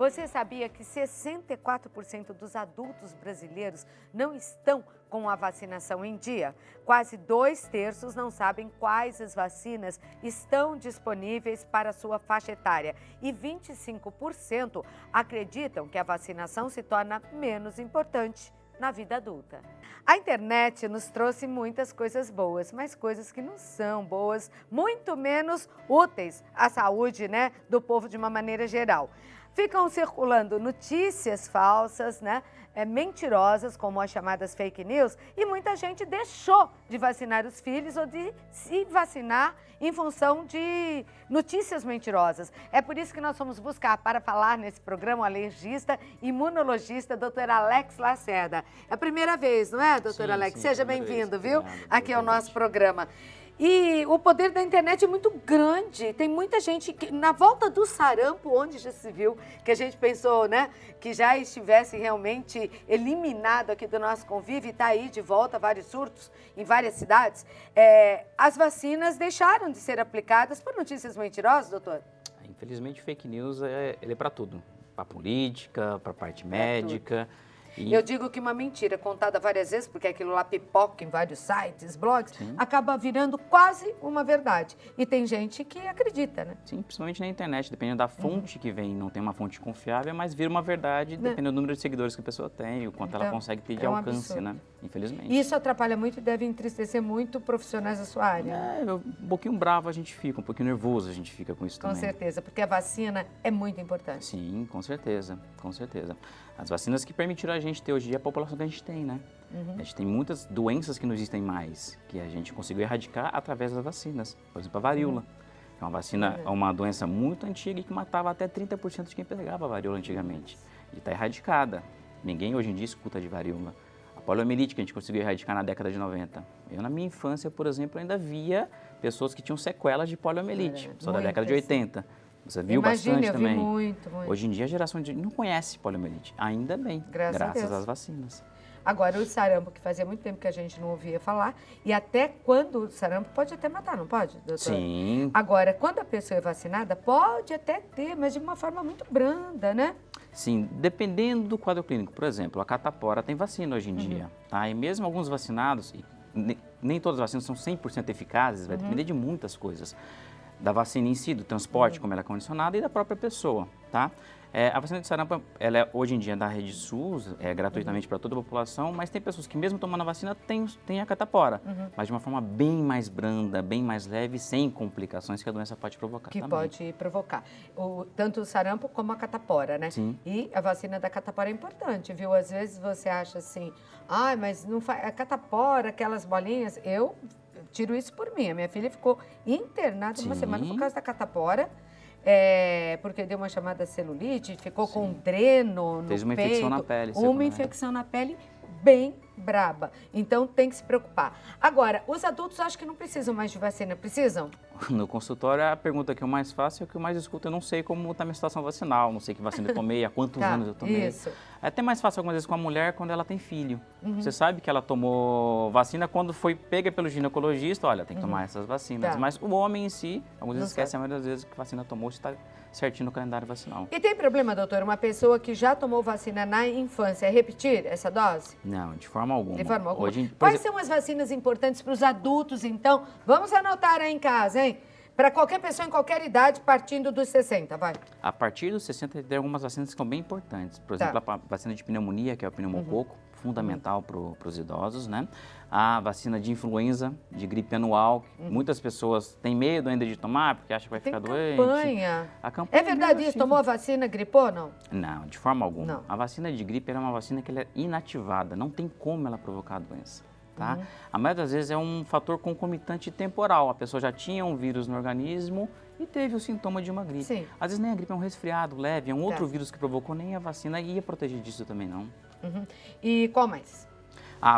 Você sabia que 64% dos adultos brasileiros não estão com a vacinação em dia? Quase 2/3 não sabem quais as vacinas estão disponíveis para a sua faixa etária. E 25% acreditam que a vacinação se torna menos importante na vida adulta. A internet nos trouxe muitas coisas boas, mas coisas que não são boas, muito menos úteis à saúde, do povo de uma maneira geral. Ficam circulando notícias falsas, mentirosas, como as chamadas fake news, e muita gente deixou de vacinar os filhos ou de se vacinar em função de notícias mentirosas. É por isso que nós fomos buscar para falar nesse programa o alergista e imunologista, doutor Alex Lacerda. É a primeira vez, não é, doutor Alex? Sim, Seja bem-vindo, viu? Obrigado, Aqui ao nosso programa. E o poder da internet é muito grande. Tem muita gente que, na volta do sarampo, onde já se viu, que a gente pensou, que já estivesse realmente eliminado aqui do nosso convívio e está aí de volta, vários surtos em várias cidades, as vacinas deixaram de ser aplicadas por notícias mentirosas, doutor? Infelizmente, fake news ele é para tudo. Para política, para parte médica. Eu digo que uma mentira contada várias vezes, porque aquilo lá pipoca em vários sites, blogs, acaba virando quase uma verdade. E tem gente que acredita, né? Sim, principalmente na internet, dependendo da fonte que vem, não tem uma fonte confiável, mas vira uma verdade, dependendo do número de seguidores que a pessoa tem, o quanto ela consegue ter de alcance, absurdo. Infelizmente. Isso atrapalha muito e deve entristecer muito profissionais da sua área. Um pouquinho bravo a gente fica, um pouquinho nervoso a gente fica com isso também. Com certeza, porque a vacina é muito importante. Sim, com certeza, com certeza. As vacinas que permitiram a gente ter hoje em dia a população que a gente tem, A gente tem muitas doenças que não existem mais, que a gente conseguiu erradicar através das vacinas. Por exemplo, a varíola. É uma vacina, é uma doença muito antiga e que matava até 30% de quem pegava a varíola antigamente. E está erradicada. Ninguém hoje em dia escuta de varíola. A poliomielite que a gente conseguiu erradicar na década de 90. Eu, na minha infância, por exemplo, ainda via pessoas que tinham sequelas de poliomielite, só da década de 80. Você viu bastante também. Muito. Hoje em dia a geração não conhece poliomielite, ainda bem, graças às vacinas. Agora, o sarampo, que fazia muito tempo que a gente não ouvia falar, e até quando o sarampo pode até matar, não pode, doutor? Sim. Agora, quando a pessoa é vacinada, pode até ter, mas de uma forma muito branda, né? Sim, dependendo do quadro clínico. Por exemplo, a catapora tem vacina hoje em dia, tá? E mesmo alguns vacinados, nem todas as vacinas são 100% eficazes, vai depender de muitas coisas. Da vacina em si, do transporte, como ela é condicionada, e da própria pessoa, tá? A vacina de sarampo, ela é hoje em dia da rede SUS, gratuitamente para toda a população, mas tem pessoas que mesmo tomando a vacina têm a catapora, mas de uma forma bem mais branda, bem mais leve, sem complicações que a doença pode provocar também. Pode provocar. Tanto o sarampo como a catapora, né? Sim. E a vacina da catapora é importante, viu? Às vezes você acha assim, mas não faz... A catapora, aquelas bolinhas, eu tiro isso por mim. A minha filha ficou internada uma semana por causa da catapora, porque deu uma chamada celulite, ficou com um dreno no Fez uma peito, infecção na pele. Uma infecção na pele bem braba. Então tem que se preocupar. Agora, os adultos acho que não precisam mais de vacina, precisam? No consultório, a pergunta que eu mais faço é o que eu mais escuto. Eu não sei como está a minha situação vacinal, não sei que vacina eu tomei, há quantos anos eu tomei. Isso. É até mais fácil algumas vezes com a mulher quando ela tem filho. Você sabe que ela tomou vacina quando foi pega pelo ginecologista, olha, tem que tomar essas vacinas. Mas o homem em si, algumas vezes esquece a maioria das vezes que vacina tomou, está certinho no calendário vacinal. E tem problema, doutor, uma pessoa que já tomou vacina na infância, repetir essa dose? Não, de forma alguma. De forma alguma. Hoje, Quais são as vacinas importantes para os adultos, então? Vamos anotar aí em casa, hein? Para qualquer pessoa em qualquer idade, partindo dos 60, vai. A partir dos 60, tem algumas vacinas que são bem importantes. Por exemplo, a vacina de pneumonia, que é o pneumococo, fundamental para os idosos, A vacina de influenza, de gripe anual, que muitas pessoas têm medo ainda de tomar, porque acham que vai ficar doente. A campanha. campanha É verdade isso? Tomou a vacina, gripou, não? Não, de forma alguma. Não. A vacina de gripe é uma vacina que ela é inativada, não tem como ela provocar a doença. Tá? A maioria das vezes é um fator concomitante temporal. A pessoa já tinha um vírus no organismo e teve o sintoma de uma gripe. Sim. Às vezes nem a gripe é um resfriado leve, é um outro vírus que provocou, nem a vacina ia proteger disso também não. E qual mais?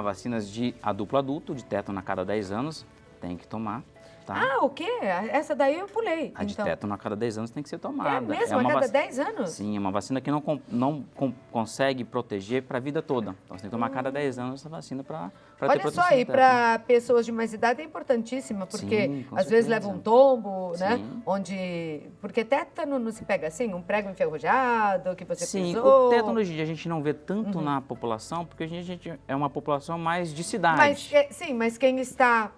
Vacinas de duplo adulto, de tétano a cada 10 anos, tem que tomar. tá? Ah, o quê? Essa daí eu pulei. A de então. tétano a cada 10 anos tem que ser tomada. É mesmo? A cada 10 anos? Sim, é uma vacina que não consegue proteger para a vida toda. Então, você tem que tomar a cada 10 anos essa vacina para ter Olha proteção só, do e tétano. para pessoas de mais idade é importantíssima, porque Sim, com às vezes certeza. leva um tombo, né? Sim. Porque tétano não se pega assim, um prego enferrujado que você Sim, pisou. o tétano hoje em dia a gente não vê tanto na população, porque hoje em dia a gente é uma população mais de cidade. Mas quem está...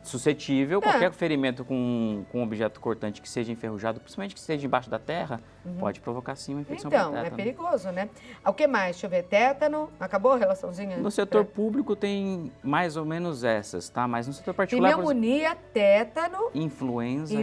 Suscetível, qualquer ferimento com um objeto cortante que seja enferrujado, principalmente que seja embaixo da terra, pode provocar sim uma infecção por Então, tétano. é perigoso, né? O que mais? Deixa eu ver, tétano, acabou a relaçãozinha? No setor público tem mais ou menos essas, tá? Mas no setor particular... Pneumonia, tétano... Influenza,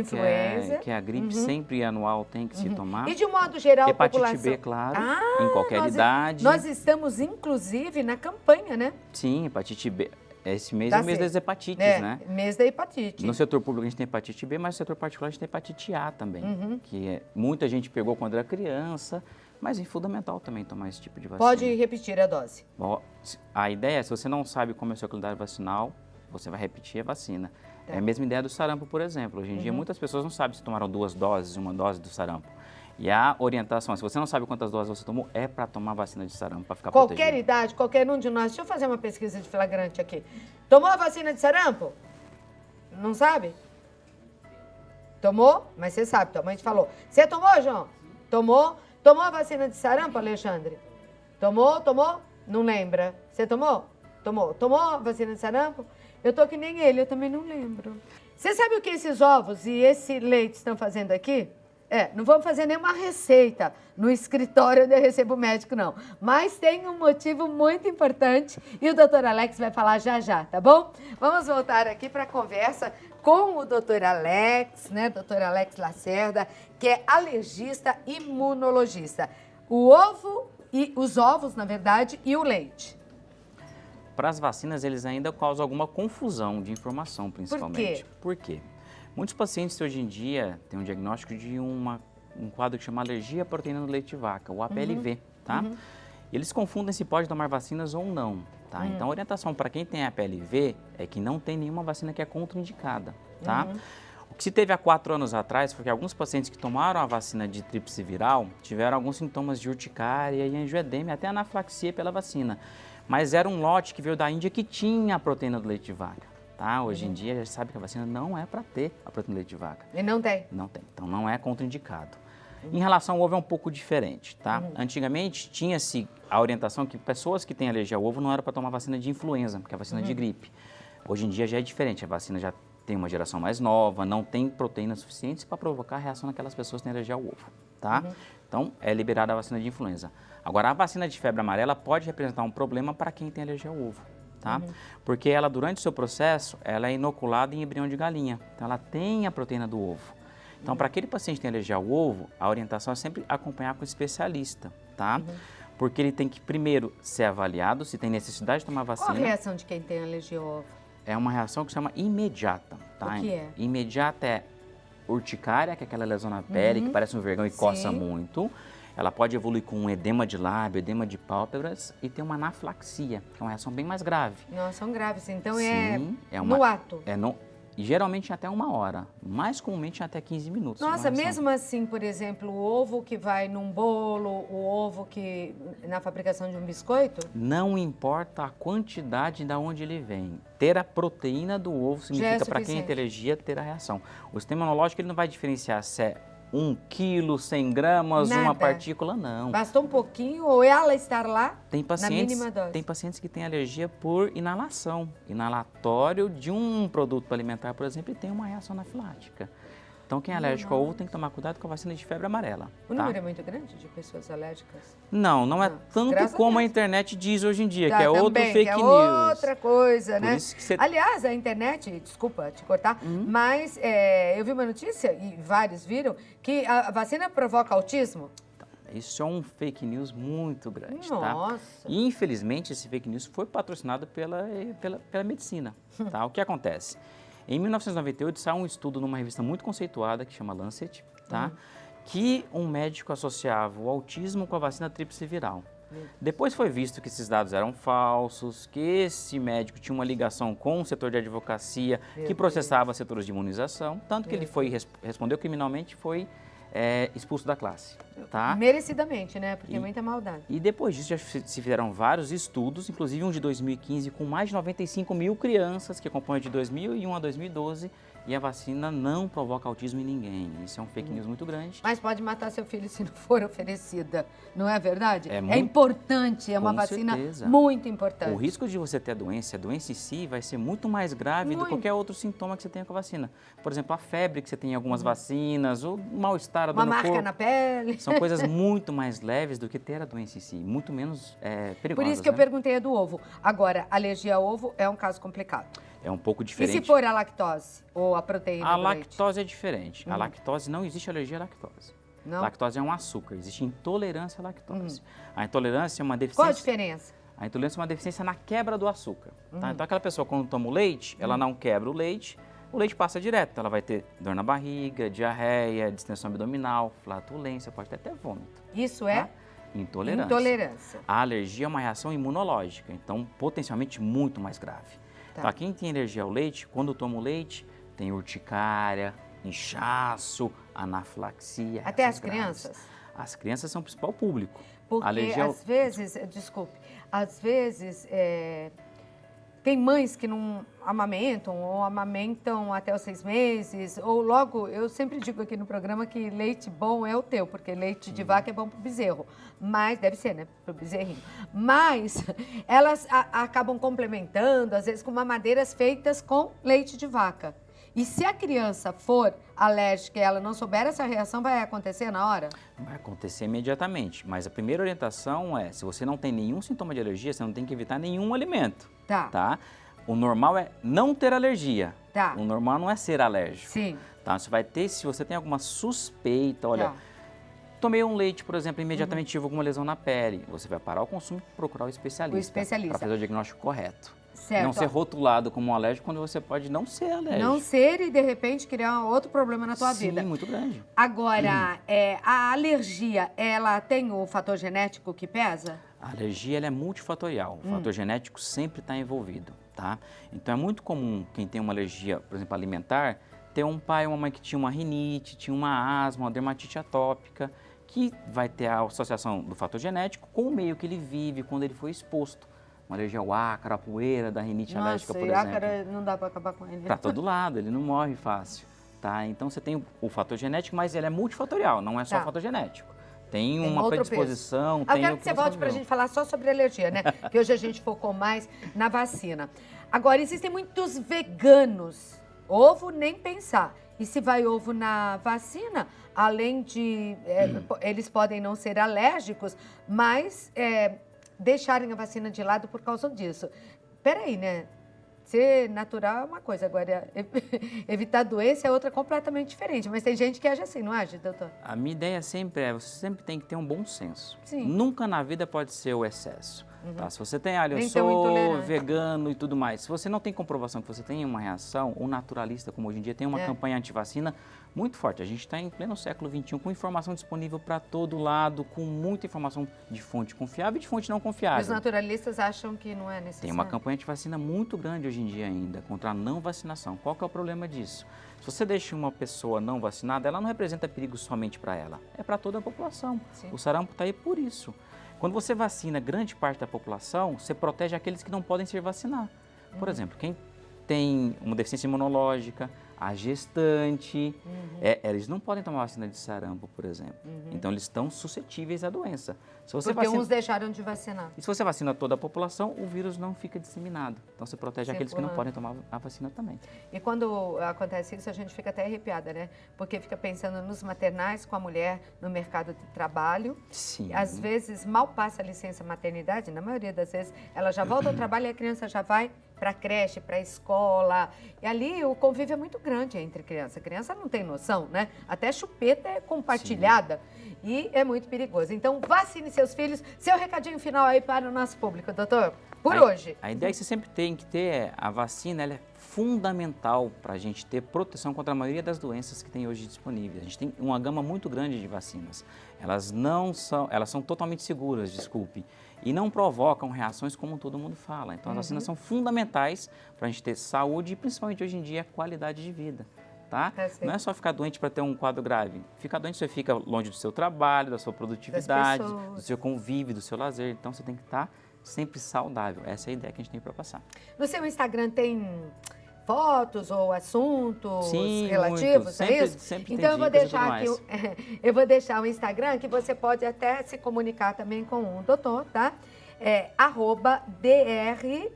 que é a gripe sempre anual, tem que se tomar. E de um modo geral, Hepatite população... B, claro, em qualquer idade. Nós estamos, inclusive, na campanha, né? Sim, hepatite B. Esse mês é o mês das hepatites, né? Mês da hepatite. No setor público a gente tem hepatite B, mas no setor particular a gente tem hepatite A também, que muita gente pegou quando era criança, mas é fundamental também tomar esse tipo de vacina. Pode repetir a dose. Bom, a ideia é, se você não sabe como é o seu calendário vacinal, você vai repetir a vacina. Tá. É a mesma ideia do sarampo, por exemplo. Hoje em dia muitas pessoas não sabem se tomaram 2 doses, 1 dose do sarampo. E a orientação, se você não sabe quantas doses você tomou, é para tomar vacina de sarampo, para ficar Qualquer protegido. idade, qualquer um de nós. Deixa eu fazer uma pesquisa de flagrante aqui. Tomou a vacina de sarampo? Não sabe? Tomou? Mas você sabe, tua mãe te falou. Você tomou, João? Tomou? Tomou a vacina de sarampo, Alexandre? Tomou? Não lembra. Você tomou? Tomou. Tomou a vacina de sarampo? Eu tô que nem ele, eu também não lembro. Você sabe o que esses ovos e esse leite estão fazendo aqui? Não vamos fazer nenhuma receita no escritório onde eu recebo médico, não. Mas tem um motivo muito importante e o doutor Alex vai falar já já, tá bom? Vamos voltar aqui para a conversa com o doutor Alex, né? Doutor Alex Lacerda, que é alergista imunologista. O ovo e os ovos, na verdade, e o leite. Para as vacinas, eles ainda causam alguma confusão de informação, principalmente. Por quê? Por quê? Muitos pacientes hoje em dia têm um diagnóstico de um quadro que chama alergia à proteína do leite de vaca, o APLV, tá? E eles confundem se pode tomar vacinas ou não, tá? Então, a orientação para quem tem APLV é que não tem nenhuma vacina que é contraindicada, tá? O que se teve há 4 anos atrás foi que alguns pacientes que tomaram a vacina de tríplice viral tiveram alguns sintomas de urticária e angioedema, até anafilaxia pela vacina. Mas era um lote que veio da Índia que tinha a proteína do leite de vaca. Tá? Hoje em dia, a gente sabe que a vacina não é para ter a proteína do leite de vaca. E não tem? Não tem. Então, não é contraindicado. Em relação ao ovo, é um pouco diferente, tá? Antigamente, tinha-se a orientação que pessoas que têm alergia ao ovo não era para tomar vacina de influenza, porque é a vacina de gripe. Hoje em dia, já é diferente. A vacina já tem uma geração mais nova, não tem proteínas suficientes para provocar reação naquelas pessoas que têm alergia ao ovo, tá? Então, é liberada a vacina de influenza. Agora, a vacina de febre amarela pode representar um problema para quem tem alergia ao ovo. Tá? Porque ela, durante o seu processo, ela é inoculada em embrião de galinha. Então, ela tem a proteína do ovo. Então, para aquele paciente que tem alergia ao ovo, a orientação é sempre acompanhar com o especialista, tá? Porque ele tem que, primeiro, ser avaliado se tem necessidade de tomar vacina. Qual a reação de quem tem alergia ao ovo? É uma reação que se chama imediata, tá? O que é? Imediata é urticária, que é aquela lesão na pele que parece um vergão e coça muito. Ela pode evoluir com um edema de lábio, edema de pálpebras e tem uma anafilaxia, que é uma reação bem mais grave. Nossa, são graves. Então Sim, no ato. Geralmente até 1 hora, mais comumente até 15 minutos. Nossa, mesmo assim, por exemplo, o ovo que vai num bolo, o ovo que na fabricação de um biscoito? Não importa a quantidade de onde ele vem. Ter a proteína do ovo significa para quem tem alergia ter a reação. O sistema imunológico ele não vai diferenciar se é 1 quilo, 100 gramas, Nada. uma partícula, não. Bastou um pouquinho ou ela estar lá Tem na mínima dose? Tem pacientes que têm alergia por inalação. Inalatório de um produto alimentar, por exemplo, e tem uma reação anafilática. Então, quem é alérgico ao ovo tem que tomar cuidado com a vacina de febre amarela. O número é muito grande de pessoas alérgicas? Não é tanto como a internet diz hoje em dia, que é outro fake que é news. outra coisa, Por né? isso que você... Aliás, a internet, desculpa te cortar, mas eu vi uma notícia, e vários viram, que a vacina provoca autismo. Isso é um fake news muito grande, Nossa. tá? E, infelizmente, esse fake news foi patrocinado pela medicina, tá? O que acontece? Em 1998, saiu um estudo numa revista muito conceituada, que chama Lancet, tá? Que um médico associava o autismo com a vacina tríplice viral. Depois foi visto que esses dados eram falsos, que esse médico tinha uma ligação com o setor de advocacia, que processava setores de imunização, tanto que ele foi respondeu criminalmente e foi expulso da classe, tá? Merecidamente, né? Porque é muita maldade. E depois disso já se fizeram vários estudos, inclusive um de 2015, com mais de 95 mil crianças que acompanham de 2001 a 2012, e a vacina não provoca autismo em ninguém. Isso é um fake news muito grande. Mas pode matar seu filho se não for oferecida, não é verdade? É importante, é uma vacina muito importante. O risco de você ter a doença em si, vai ser muito mais grave do que qualquer outro sintoma que você tenha com a vacina. Por exemplo, a febre que você tem em algumas vacinas, o mal-estar, a dor no corpo. Uma marca na pele. São coisas muito mais leves do que ter a doença em si, muito menos perigosas. Por isso que eu perguntei a do ovo. Agora, alergia ao ovo é um caso complicado. É um pouco diferente. E se for a lactose ou a proteína do leite? Lactose é diferente. A lactose, não existe alergia à lactose. Não? Lactose é um açúcar, existe intolerância à lactose. A intolerância é uma deficiência... Qual a diferença? A intolerância é uma deficiência na quebra do açúcar. Tá? Então, aquela pessoa, quando toma o leite, ela não quebra o leite passa direto. Ela vai ter dor na barriga, diarreia, distensão abdominal, flatulência, pode ter até vômito. Isso é? Tá? Intolerância. Intolerância. A alergia é uma reação imunológica, então potencialmente muito mais grave. Tá. Quem tem alergia ao leite, quando toma o leite, tem urticária, inchaço, anafilaxia. Até as crianças? As crianças são o principal público. Porque às vezes, tem mães que não amamentam ou amamentam até os 6 meses, ou logo, eu sempre digo aqui no programa que leite bom é o teu, porque leite de vaca é bom pro bezerro, mas, deve ser, né, pro bezerrinho. Mas elas acabam complementando, às vezes, com mamadeiras feitas com leite de vaca. E se a criança for alérgica e ela não souber essa reação, vai acontecer na hora? Vai acontecer imediatamente, mas a primeira orientação é, se você não tem nenhum sintoma de alergia, você não tem que evitar nenhum alimento. Tá? O normal é não ter alergia. Tá. O normal não é ser alérgico. Sim. Tá? Você vai ter, se você tem alguma suspeita, olha, tomei um leite, por exemplo, imediatamente tive alguma lesão na pele, você vai parar o consumo e procurar o especialista. Para fazer o diagnóstico correto. Certo. Não ser rotulado como um alérgico quando você pode não ser alérgico. Não ser e, de repente, criar outro problema na tua vida. Sim, muito grande. Agora, a alergia, ela tem o fator genético que pesa? A alergia ela é multifatorial. O fator genético sempre está envolvido, tá? Então, é muito comum quem tem uma alergia, por exemplo, alimentar, ter um pai ou uma mãe que tinha uma rinite, tinha uma asma, uma dermatite atópica, que vai ter a associação do fator genético com o meio que ele vive, quando ele foi exposto. Uma alergia ao ácaro, à poeira, da rinite alérgica, por exemplo. Nossa, e ácaro não dá para acabar com ele. Para todo lado, ele não morre fácil, tá? Então, você tem o fator genético, mas ele é multifatorial, não é só o fator genético. Tem uma predisposição, tem... Eu quero que você volte para a gente falar só sobre alergia, né? Que hoje a gente focou mais na vacina. Agora, existem muitos veganos. Ovo, nem pensar. E se vai ovo na vacina, além de... eles podem não ser alérgicos, mas... deixarem a vacina de lado por causa disso. Peraí, né? Ser natural é uma coisa, agora evitar doença é outra completamente diferente. Mas tem gente que age assim, não age, doutor? A minha ideia sempre você sempre tem que ter um bom senso. Sim. Nunca na vida pode ser o excesso. Tá? Se você tem, eu sou vegano e tudo mais, se você não tem comprovação que você tem uma reação, o naturalista, como hoje em dia, tem uma campanha antivacina muito forte. A gente está em pleno século XXI com informação disponível para todo lado, com muita informação de fonte confiável e de fonte não confiável. E os naturalistas acham que não é necessário? Tem uma campanha antivacina muito grande hoje em dia ainda, contra a não vacinação. Qual que é o problema disso? Se você deixa uma pessoa não vacinada, ela não representa perigo somente para ela, é para toda a população. Sim. O sarampo está aí por isso. Quando você vacina grande parte da população, você protege aqueles que não podem se vacinar. Por exemplo, quem tem uma deficiência imunológica, a gestante, eles não podem tomar vacina de sarampo, por exemplo. Então, eles estão suscetíveis à doença. Se você porque uns deixaram de vacinar. E se você vacina toda a população, o vírus não fica disseminado. Então, você protege aqueles que não podem tomar a vacina também. E quando acontece isso, a gente fica até arrepiada, né? Porque fica pensando nos maternais com a mulher no mercado de trabalho. Sim. Às vezes, mal passa a licença maternidade, na maioria das vezes, ela já volta ao trabalho e a criança já vai para creche, para escola. E ali o convívio é muito grande entre criança. A criança não tem noção, né? Até chupeta é compartilhada. Sim. E é muito perigoso. Então, vacine seus filhos. Seu recadinho final aí para o nosso público, doutor, por hoje. A ideia que você sempre tem que ter a vacina, ela é fundamental para a gente ter proteção contra a maioria das doenças que tem hoje disponíveis. A gente tem uma gama muito grande de vacinas. Elas são totalmente seguras, desculpe, e não provocam reações como todo mundo fala. Então, as vacinas são fundamentais para a gente ter saúde e, principalmente hoje em dia, qualidade de vida. Tá? Não é só ficar doente para ter um quadro grave. Ficar doente, você fica longe do seu trabalho, da sua produtividade, do seu convívio, do seu lazer. Então, você tem que estar sempre saudável. Essa é a ideia que a gente tem para passar. No seu Instagram tem fotos ou assuntos relativos sempre, a isso? Sempre então eu vou deixar aqui, eu vou deixar o Instagram que você pode até se comunicar também com o doutor, tá? É @DRA,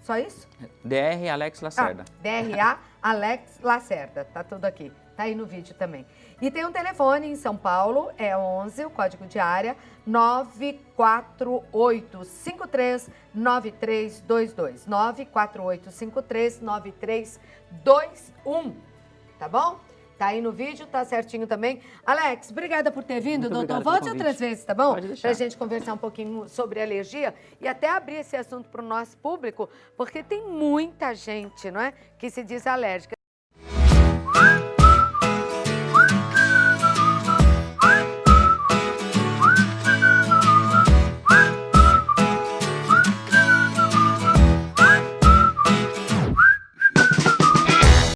só isso? DR Alex Lacerda. DRA Alex Lacerda, tá tudo aqui. Tá aí no vídeo também. E tem um telefone em São Paulo, é 11, o código de área, 948539322. 948539321, tá bom? Tá aí no vídeo, tá certinho também. Alex, obrigada por ter vindo, doutor. Volte outras vezes, tá bom? Pode deixar. Pra gente conversar um pouquinho sobre alergia e até abrir esse assunto pro nosso público, porque tem muita gente, não é, que se diz alérgica.